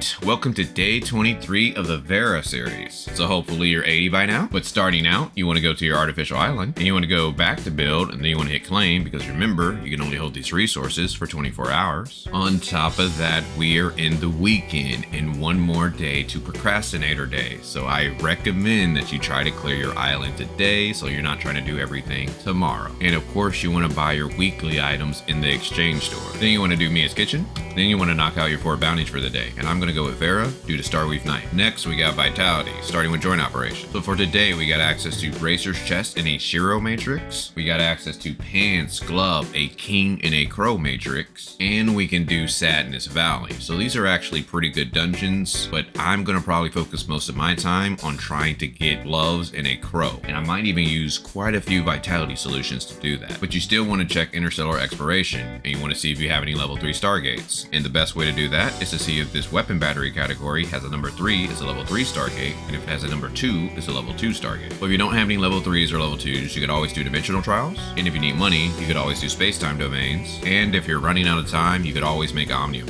Alright, welcome to day 23 of the Vera Series. So hopefully you're 80 by now, but starting out, you want to go to your artificial island, and you want to go back to build, and then you want to hit claim, because remember, you can only hold these resources for 24 hours. On top of that, we are in the weekend, and one more day to Procrastinator Day, so I recommend that you try to clear your island today, so you're not trying to do everything tomorrow. And of course, you want to buy your weekly items in the exchange store. Then you want to do Mia's Kitchen, then you want to knock out your 4 bounties for the day, and I'm going to go with Vera due to Starweave Night. Next, we got Vitality, starting with Joint Operation. So for today, we got access to Bracer's Chest and a Shiro Matrix. We got access to Pants, Glove, a King, and a Crow Matrix. And we can do Sadness Valley. So these are actually pretty good dungeons, but I'm going to probably focus most of my time on trying to get Gloves and a Crow. And I might even use quite a few Vitality solutions to do that. But you still want to check Interstellar Exploration, and you want to see if you have any level 3 Stargates. And the best way to do that is to see if this weapon battery category has a number 3 is a level 3 Stargate, and if it has a number 2 is a level 2 Stargate. But if you don't have any level 3s or level 2s, you could always do Dimensional Trials, and if you need money, you could always do Space-Time Domains, and if you're running out of time, you could always make Omnium.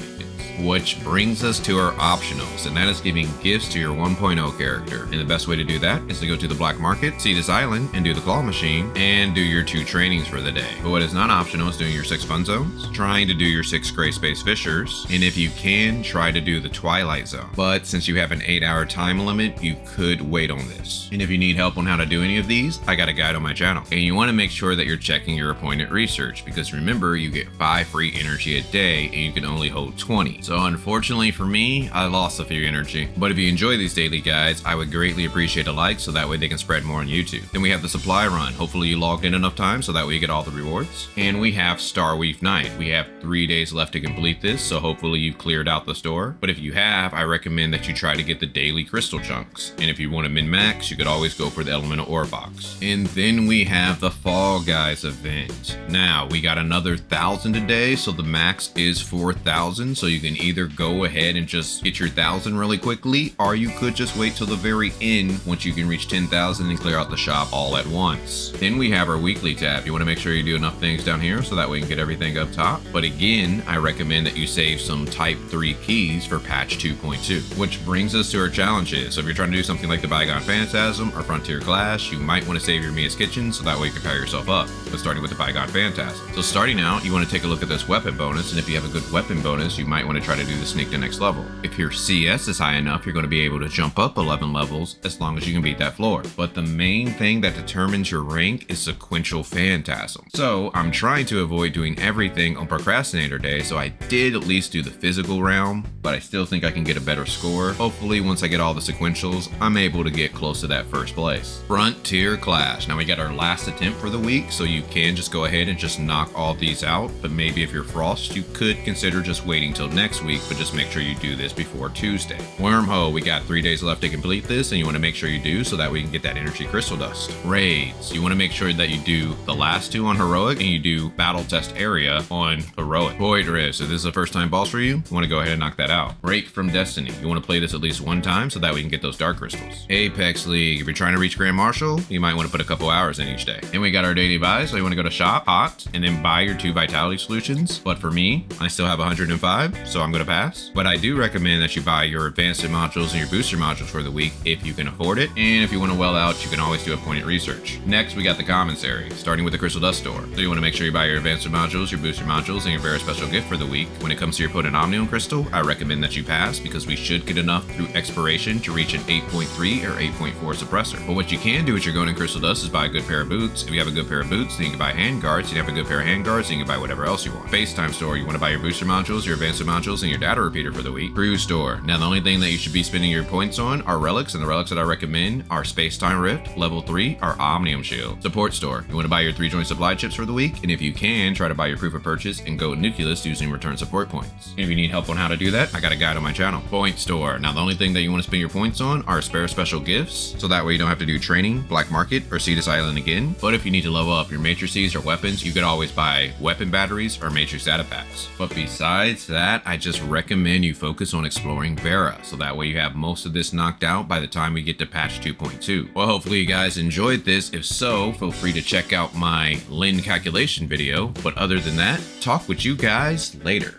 Which brings us to our optionals, and that is giving gifts to your 1.0 character. And the best way to do that is to go to the black market, see this island, and do the claw machine, and do your 2 trainings for the day. But what is not optional is doing your 6 Funzones, trying to do your 6 Greyspace Fishers, and if you can, try to do the Twilight Zone. But since you have an 8-hour time limit, you could wait on this. And if you need help on how to do any of these, I got a guide on my channel. And you want to make sure that you're checking your appointed research, because remember, you get 5 free energy a day, and you can only hold 20. So unfortunately for me, I lost a few energy. But if you enjoy these daily guides, I would greatly appreciate a like so that way they can spread more on YouTube. Then we have the supply run. Hopefully you logged in enough time so that way you get all the rewards. And we have Starweave Night. We have 3 days left to complete this, so hopefully you've cleared out the store. But if you have, I recommend that you try to get the daily crystal chunks. And if you want to min-max, you could always go for the elemental ore box. And then we have the Fall Guys event. Now, we got another 1,000 today, so the max is 4,000, so you can either go ahead and just get your 1,000 really quickly, or you could just wait till the very end once you can reach 10,000 and clear out the shop all at once. Then we have our weekly tab. You want to make sure you do enough things down here so that way you can get everything up top. But again, I recommend that you save some type 3 keys for patch 2.2, which brings us to our challenges. So if you're trying to do something like the Bygone Phantasm or Frontier Clash, you might want to save your Mia's Kitchen so that way you can power yourself up. But starting with the Bygone Phantasm. So starting out, you want to take a look at this weapon bonus, and if you have a good weapon bonus, you might want to try to do the sneak to next level. If your CS is high enough, you're going to be able to jump up 11 levels as long as you can beat that floor. But the main thing that determines your rank is sequential Phantasm. So I'm trying to avoid doing everything on Procrastinator Day, so I did at least do the physical realm, but I still think I can get a better score. Hopefully once I get all the sequentials, I'm able to get close to that first place. Frontier Clash. Now we got our last attempt for the week, so you can just go ahead and just knock all these out, but maybe if you're Frost, you could consider just waiting till next week, but just make sure you do this before Tuesday. Wormhole, we got 3 days left to complete this, and you want to make sure you do so that we can get that energy crystal dust. Raids, you want to make sure that you do the last 2 on heroic, and you do battle test area on heroic. Void Rift, if this is a first time boss for you, you want to go ahead and knock that out. Break from Destiny, you want to play this at least 1 time so that we can get those dark crystals. Apex League, if you're trying to reach Grand Marshal, you might want to put a couple hours in each day. And we got our daily buys, so you want to go to shop, hot, and then buy your 2 vitality solutions. But for me, I still have 105, so I'm going to pass. But I do recommend that you buy your advanced modules and your booster modules for the week if you can afford it. And if you want to well out, you can always do appointed research. Next, we got the Commissary, starting with the Crystal Dust store. So you want to make sure you buy your advanced modules, your booster modules, and your Vera special gift for the week. When it comes to your potent Omnium Crystal, I recommend that you pass because we should get enough through expiration to reach an 8.3 or 8.4 suppressor. But what you can do with your Golden Crystal Dust is buy a good pair of boots. If you have a good pair of boots, then you can buy hand guards. You have a good pair of hand guards, then you can buy whatever else you want. FaceTime store, you want to buy your booster modules, your advanced modules, and your data repeater for the week. Cruise store. Now the only thing that you should be spending your points on are relics, and the relics that I recommend are Space-Time Rift, level 3, or Omnium Shield. Support store. You want to buy your 3 joint supply chips for the week, and if you can, try to buy your proof of purchase and go nucleus using return support points. And if you need help on how to do that, I got a guide on my channel. Point store. Now the only thing that you want to spend your points on are spare special gifts, so that way you don't have to do training, black market, or see this island again. But if you need to level up your matrices or weapons, you could always buy weapon batteries or matrix data packs. But besides that, I just recommend you focus on exploring Vera, so that way you have most of this knocked out by the time we get to patch 2.2. Well, hopefully you guys enjoyed this. If so, feel free to check out my Lin calculation video. But other than that, talk with you guys later.